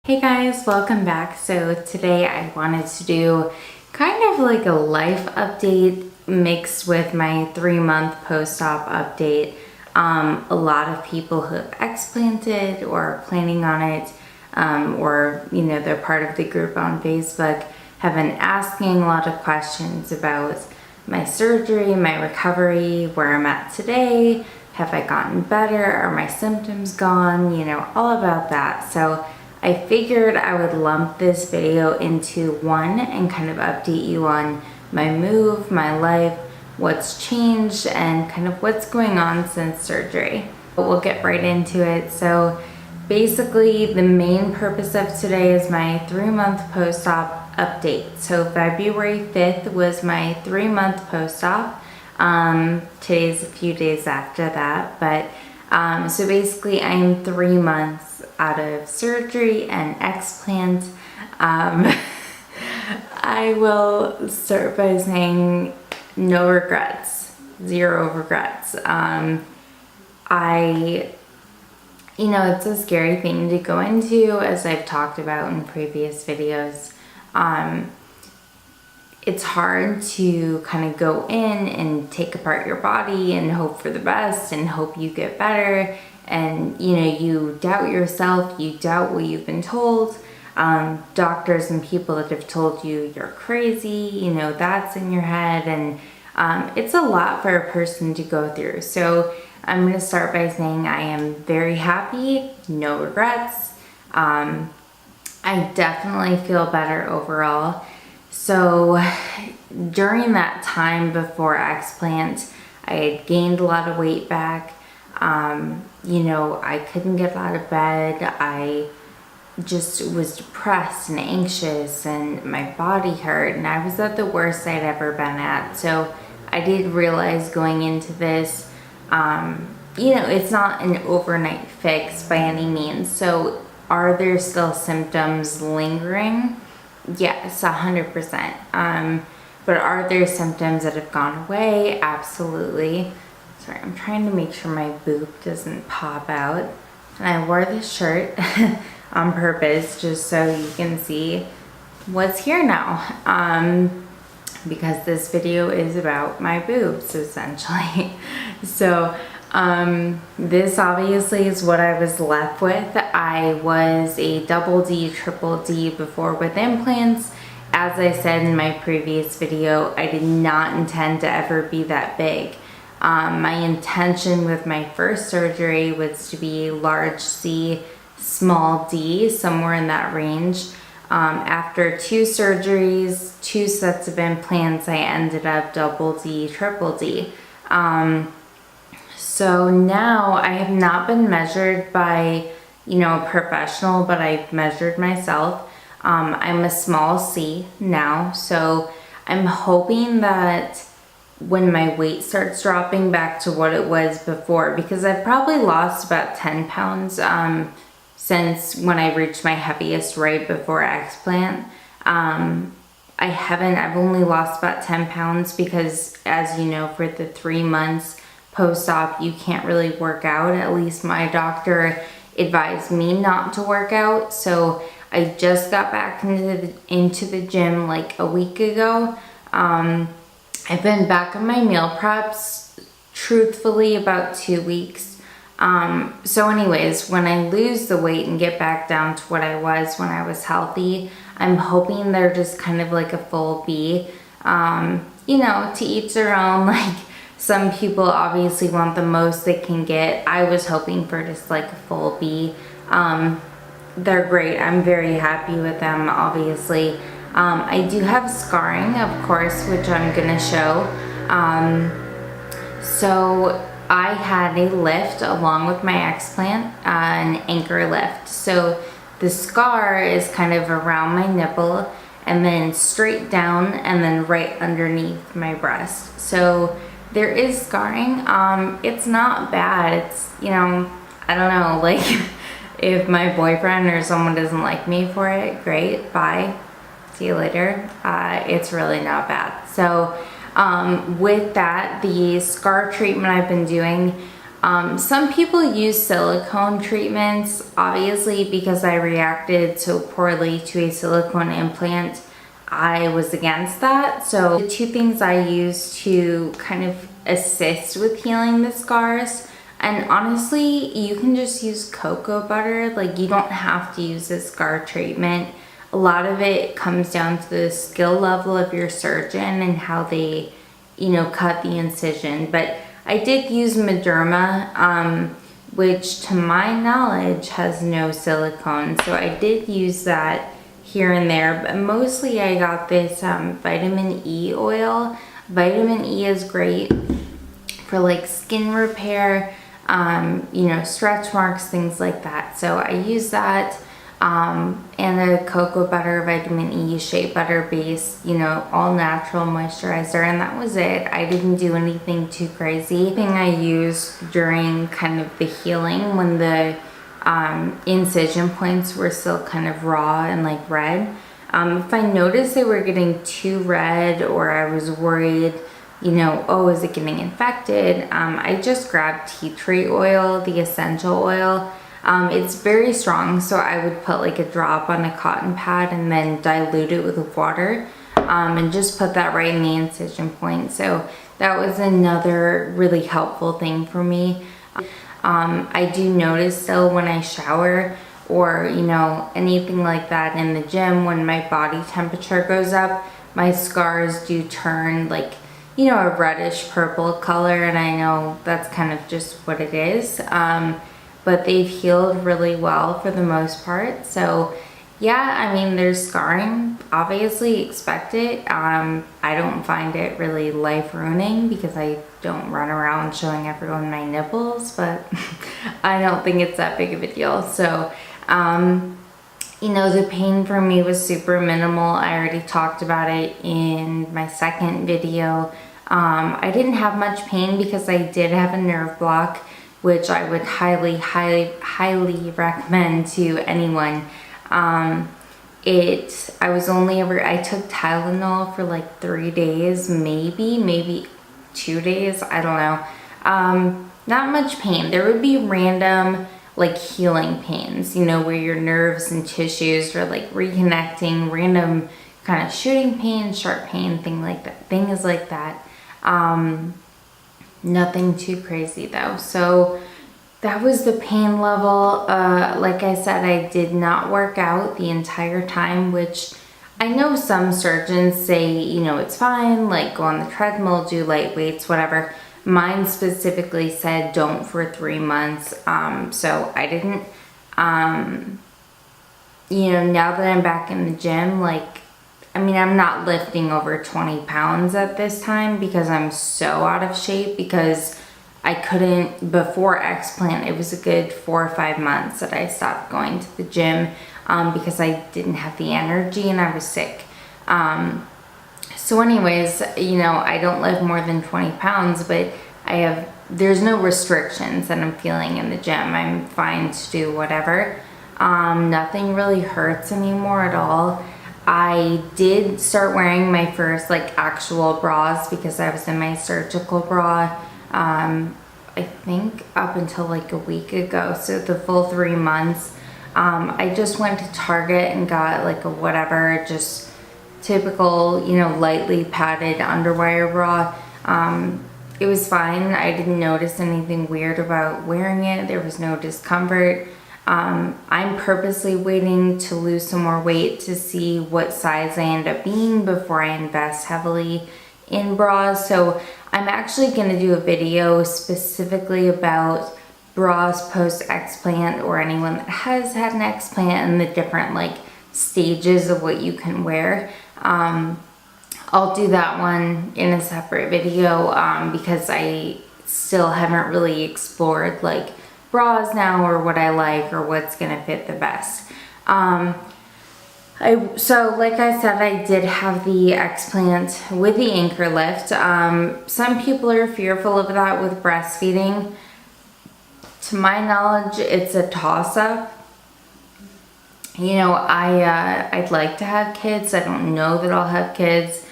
Hey guys, welcome back. So today I wanted to do kind of like a life update mixed with my 3-month post-op update. A lot of people who have explanted or are planning on it, or they're part of the group on Facebook, have been asking a lot of questions about my surgery, my recovery, where I'm at today, have I gotten better, are my symptoms gone, all about that. So I figured I would lump this video into one and kind of update you on my move, my life, what's changed, and kind of what's going on since surgery. But we'll get right into it. So basically the main purpose of today is my 3-month post-op update. So February 5th was my 3-month post-op. Today's a few days after that, but so basically I'm 3 months out of surgery and explant. I will start by saying no regrets, 0 regrets. It's a scary thing to go into, as I've talked about in previous videos. It's hard to kind of go in and take apart your body and hope for the best and hope you get better. And, you doubt yourself, you doubt what you've been told. Doctors and people that have told you you're crazy, that's in your head. And it's a lot for a person to go through. So I'm going to start by saying I am very happy, no regrets. I definitely feel better overall. So during that time before explant, I had gained a lot of weight back. I couldn't get out of bed. I just was depressed and anxious, and my body hurt, and I was at the worst I'd ever been at. So I did realize going into this, it's not an overnight fix by any means. So are there still symptoms lingering? Yes, 100%. But are there symptoms that have gone away? Absolutely. Sorry, I'm trying to make sure my boob doesn't pop out. And I wore this shirt on purpose just so you can see what's here now. Because this video is about my boobs, essentially. So this obviously is what I was left with. I was a double D, triple D before with implants. As I said in my previous video, I did not intend to ever be that big. My intention with my first surgery was to be large C, small D, somewhere in that range. After 2 surgeries, 2 sets of implants, I ended up double D, triple D. So now I have not been measured by, a professional, but I've measured myself. I'm a small C now, so I'm hoping that when my weight starts dropping back to what it was before, because I've probably lost about 10 pounds since when I reached my heaviest right before explant. I've only lost about 10 pounds because, as you know, for the 3 months post-op, you can't really work out. At least my doctor advised me not to work out. So I just got back into the gym like a week ago. I've been back on my meal preps, truthfully, about 2 weeks. So anyways, when I lose the weight and get back down to what I was when I was healthy, I'm hoping they're just kind of like a full B. To each their own. Like, some people obviously want the most they can get. I was hoping for just like a full B. They're great. I'm very happy with them, obviously. I do have scarring, of course, which I'm gonna show. So I had a lift along with my explant, an anchor lift. So the scar is kind of around my nipple and then straight down and then right underneath my breast. So there is scarring. It's not bad. It's, I don't know, like if my boyfriend or someone doesn't like me for it, great, bye. See you later. It's really not bad. So with that, the scar treatment I've been doing, Some people use silicone treatments, obviously because I reacted so poorly to a silicone implant. I was against that. So the two things I use to kind of assist with healing the scars, and honestly, you can just use cocoa butter. Like, you don't have to use a scar treatment. A lot of it comes down to the skill level of your surgeon and how they, you know, cut the incision. But I did use Mederma, which to my knowledge has no silicone. So I did use that here and there, but mostly I got this vitamin E oil. Vitamin E is great for like skin repair, you know, stretch marks, things like that. So I use that, and a cocoa butter, vitamin E, shea butter base, you know, all natural moisturizer, and that was it. I didn't do anything too crazy. The thing I used during kind of the healing, when the incision points were still kind of raw and like red, if I noticed they were getting too red, or I was worried, you know, oh, is it getting infected, I just grabbed tea tree oil, the essential oil. It's very strong, so I would put like a drop on a cotton pad and then dilute it with water, and just put that right in the incision point. So that was another really helpful thing for me. I do notice still when I shower, or, you know, anything like that in the gym, when my body temperature goes up, my scars do turn like, you know, a reddish purple color, and I know that's kind of just what it is. But they've healed really well for the most part. So yeah, I mean, there's scarring, obviously expect it. I don't find it really life ruining because I don't run around showing everyone my nipples, but I don't think it's that big of a deal. So, you know, the pain for me was super minimal. I already talked about it in my second video. I didn't have much pain because I did have a nerve block, which I would highly recommend to anyone. I took Tylenol for like 3 days, maybe 2 days, I don't know. Not much pain. There would be random like healing pains, you know, where your nerves and tissues are like reconnecting, random kind of shooting pain, sharp pain, things like that. Nothing too crazy though. So that was the pain level. Like I said, I did not work out the entire time, which I know some surgeons say, you know, it's fine, like go on the treadmill, do light weights, whatever. Mine specifically said don't for 3 months. So I didn't. You know, now that I'm back in the gym, like, I mean, I'm not lifting over 20 pounds at this time because I'm so out of shape, because I couldn't, before Explant, it was a good 4 or 5 months that I stopped going to the gym because I didn't have the energy and I was sick. So anyways, you know, I don't lift more than 20 pounds, but there's no restrictions that I'm feeling in the gym. I'm fine to do whatever. Nothing really hurts anymore at all. I did start wearing my first like actual bras because I was in my surgical bra, I think up until like a week ago. So the full 3 months, I just went to Target and got like a whatever, just typical, you know, lightly padded underwire bra. It was fine. I didn't notice anything weird about wearing it. There was no discomfort. I'm purposely waiting to lose some more weight to see what size I end up being before I invest heavily in bras. So I'm actually going to do a video specifically about bras post explant, or anyone that has had an explant, and the different like stages of what you can wear. I'll do that one in a separate video because I still haven't really explored like bras now, or what I like, or what's gonna fit the best. So like I said, I did have the explant with the anchor lift. Some people are fearful of that with breastfeeding. To my knowledge, it's a toss-up. You know, I'd like to have kids. I don't know that I'll have kids.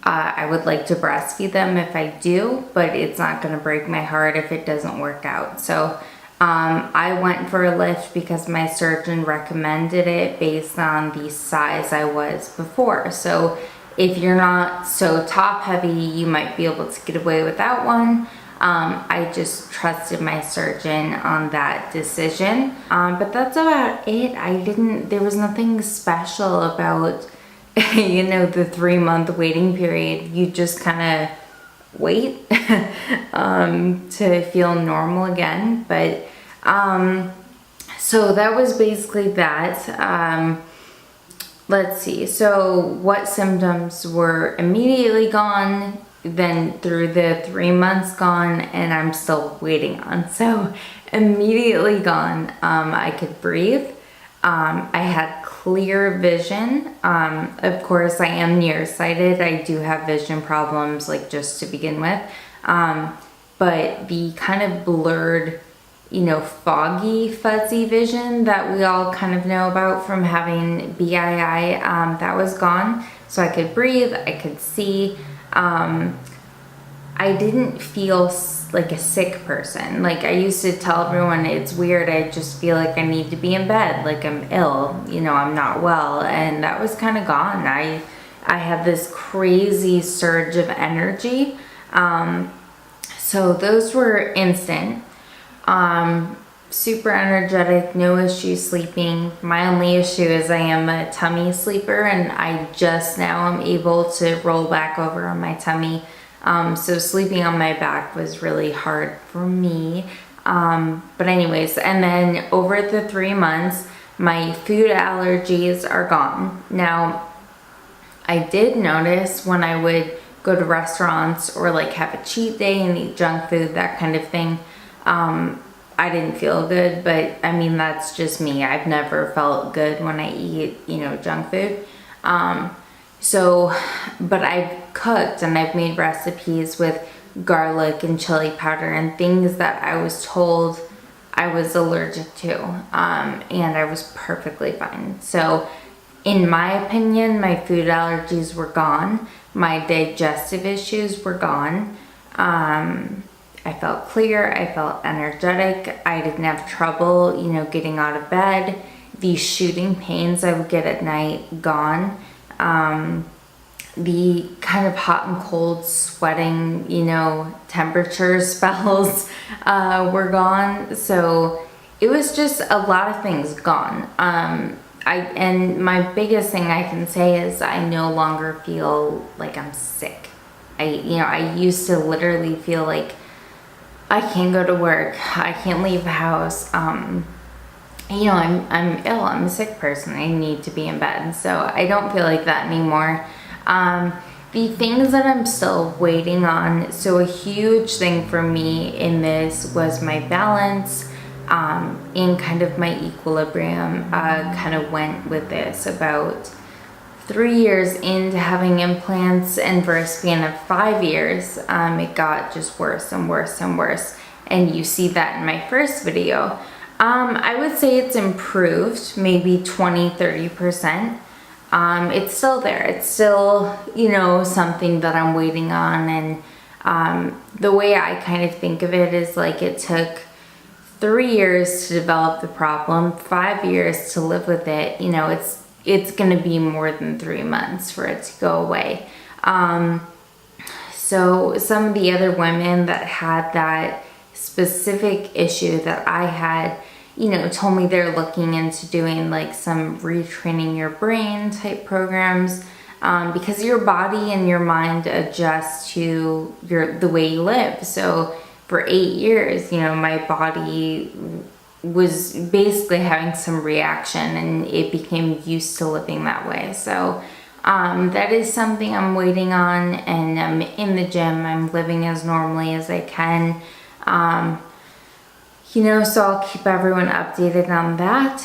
I would like to breastfeed them if I do, but it's not going to break my heart if it doesn't work out. So I went for a lift because my surgeon recommended it based on the size I was before. So if you're not so top heavy, you might be able to get away without one. I just trusted my surgeon on that decision. But that's about it. There was nothing special about, you know, the 3-month waiting period. You just kind of wait to feel normal again. But so that was basically that. Let's see. So what symptoms were immediately gone, then through the 3 months gone, and I'm still waiting on. So immediately gone, I could breathe. I had clear vision. Of course, I am nearsighted. I do have vision problems, like just to begin with. But the kind of blurred, you know, foggy, fuzzy vision that we all kind of know about from having BII, that was gone. So I could breathe, I could see. I didn't feel like a sick person. Like I used to tell everyone, it's weird, I just feel like I need to be in bed, like I'm ill, you know, I'm not well. And that was kind of gone. I had this crazy surge of energy. So those were instant. Super energetic, no issue sleeping. My only issue is I am a tummy sleeper, and I just now am able to roll back over on my tummy. So sleeping on my back was really hard for me. But anyways, and then over the 3 months, my food allergies are gone. Now, I did notice when I would go to restaurants or like have a cheat day and eat junk food, that kind of thing, I didn't feel good, but I mean, that's just me. I've never felt good when I eat, you know, junk food. But I've cooked and I've made recipes with garlic and chili powder and things that I was told I was allergic to, and I was perfectly fine. So in my opinion, my food allergies were gone. My digestive issues were gone. I felt clear, I felt energetic, I didn't have trouble, you know, getting out of bed. These shooting pains I would get at night, gone. The kind of hot and cold sweating, you know, temperature spells were gone. So it was just a lot of things gone. And my biggest thing I can say is I no longer feel like I'm sick. I used to literally feel like I can't go to work, I can't leave the house. I'm ill, I'm a sick person, I need to be in bed. So I don't feel like that anymore. The things that I'm still waiting on, so a huge thing for me in this was my balance, and kind of my equilibrium, kind of went with this about 3 years into having implants, and for a span of 5 years, it got just worse and worse and worse. And you see that in my first video. I would say it's improved, maybe 20-30%. It's still there. It's still, you know, something that I'm waiting on. And the way I kind of think of it is like it took 3 years to develop the problem, 5 years to live with it. You know, it's going to be more than 3 months for it to go away. So some of the other women that had that specific issue that I had, you know, told me they're looking into doing like some retraining your brain type programs, because your body and your mind adjust to the way you live. So for 8 years, you know, my body was basically having some reaction and it became used to living that way. So that is something I'm waiting on, and I'm in the gym, I'm living as normally as I can. You know, so I'll keep everyone updated on that.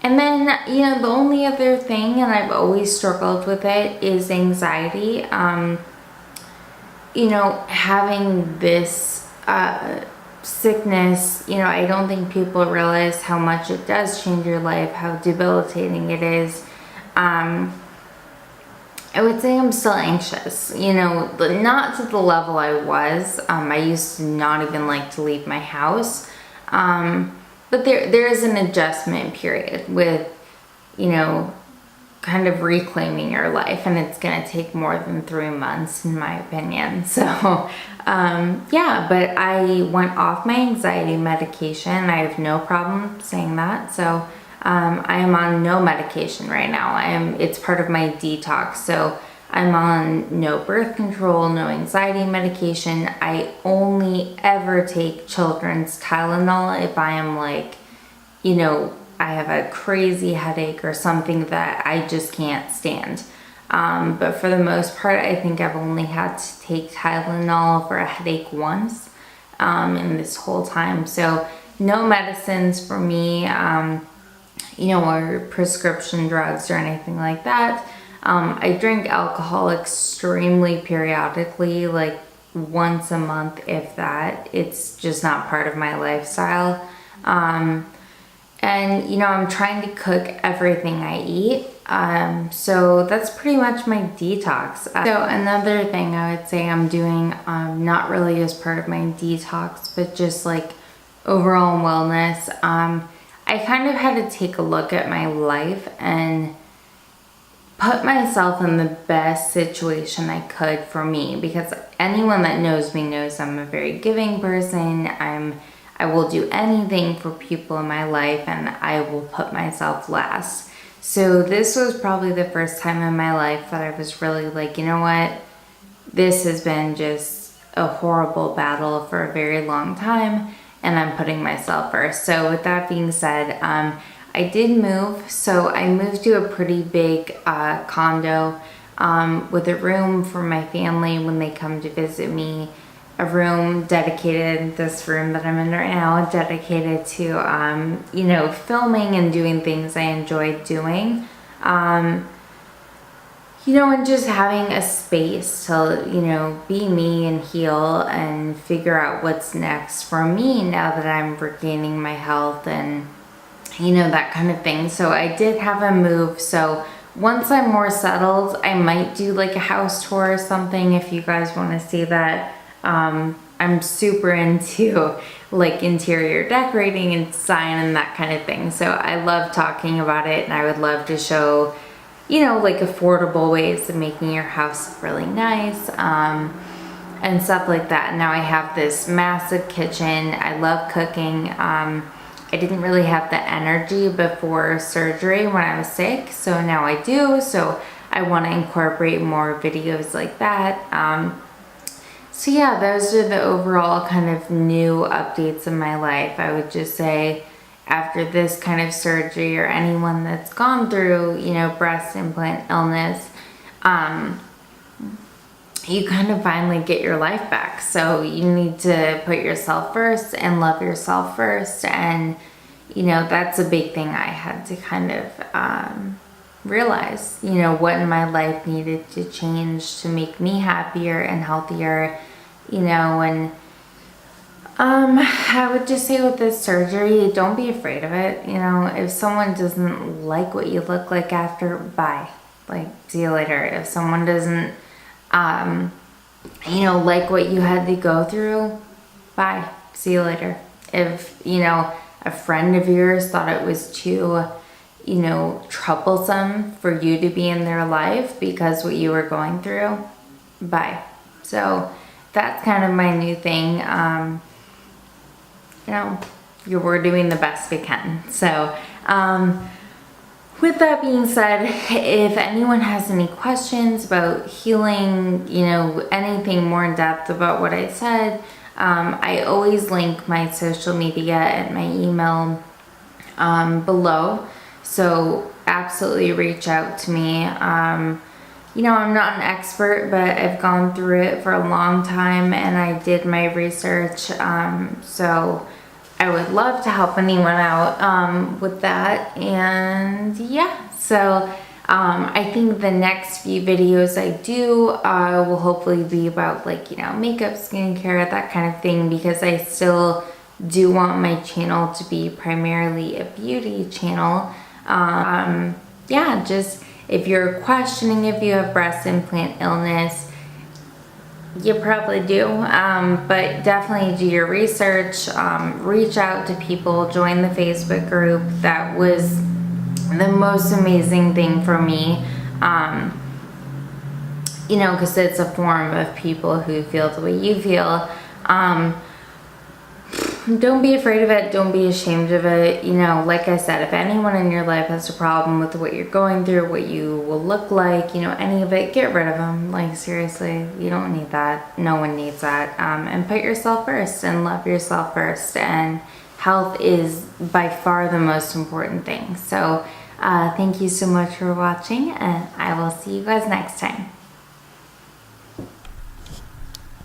And then, you know, the only other thing, and I've always struggled with it, is anxiety. You know, having this sickness, you know, I don't think people realize how much it does change your life, how debilitating it is. I would say I'm still anxious, you know, not to the level I was. I used to not even like to leave my house. But there is an adjustment period with, you know, kind of reclaiming your life, and it's going to take more than 3 months in my opinion. So yeah, but I went off my anxiety medication. I have no problem saying that. So I am on no medication right now. It's part of my detox. So I'm on no birth control, no anxiety medication. I only ever take children's Tylenol if I am like, you know, I have a crazy headache or something that I just can't stand. But for the most part, I think I've only had to take Tylenol for a headache once in this whole time. So no medicines for me, you know, or prescription drugs or anything like that. I drink alcohol extremely periodically, like once a month, if that. It's just not part of my lifestyle. And, you know, I'm trying to cook everything I eat. So that's pretty much my detox. So another thing I would say I'm doing, not really as part of my detox, but just like overall wellness. I kind of had to take a look at my life and put myself in the best situation I could for me, because anyone that knows me knows I'm a very giving person. I will do anything for people in my life, and I will put myself last. So this was probably the first time in my life that I was really like, you know what? This has been just a horrible battle for a very long time, and I'm putting myself first. So with that being said, I did move. So I moved to a pretty big condo with a room for my family when they come to visit me. A room dedicated, this room that I'm in right now, dedicated to, you know, filming and doing things I enjoyed doing. You know, and just having a space to, you know, be me and heal and figure out what's next for me now that I'm regaining my health and, you know, that kind of thing. So I did have a move. So once I'm more settled, I might do like a house tour or something if you guys want to see that. I'm super into like interior decorating and design and that kind of thing. So I love talking about it, and I would love to show, you know, like affordable ways of making your house really nice, and stuff like that. Now I have this massive kitchen. I love cooking. I didn't really have the energy before surgery when I was sick, so now I do. So I want to incorporate more videos like that. So yeah, those are the overall kind of new updates in my life. I would just say after this kind of surgery, or anyone that's gone through, you know, breast implant illness, you kind of finally get your life back. So you need to put yourself first and love yourself first. And, you know, that's a big thing I had to kind of realize, you know, what in my life needed to change to make me happier and healthier, you know. And I would just say with this surgery, don't be afraid of it. You know, if someone doesn't like what you look like after, bye. Like, see you later. If someone doesn't, you know, like what you had to go through, bye. See you later. If, you know, a friend of yours thought it was too, you know, troublesome for you to be in their life because what you were going through, bye. So that's kind of my new thing. You know, we're doing the best we can. So with that being said, if anyone has any questions about healing, you know, anything more in depth about what I said, I always link my social media and my email below. So absolutely reach out to me. You know, I'm not an expert, but I've gone through it for a long time, and I did my research. So I would love to help anyone out with that. And yeah, so I think the next few videos I do will hopefully be about, like, you know, makeup, skincare, that kind of thing, because I still do want my channel to be primarily a beauty channel. Yeah, just If you're questioning if you have breast implant illness, you probably do, but definitely do your research, reach out to people, join the Facebook group. That was the most amazing thing for me, you know, because it's a forum of people who feel the way you feel. Don't be afraid of it. Don't be ashamed of it. You know, like I said, if anyone in your life has a problem with what you're going through, what you will look like, you know, any of it, get rid of them. Like, seriously, you don't need that. No one needs that. And put yourself first and love yourself first. And health is by far the most important thing. So thank you so much for watching, and I will see you guys next time.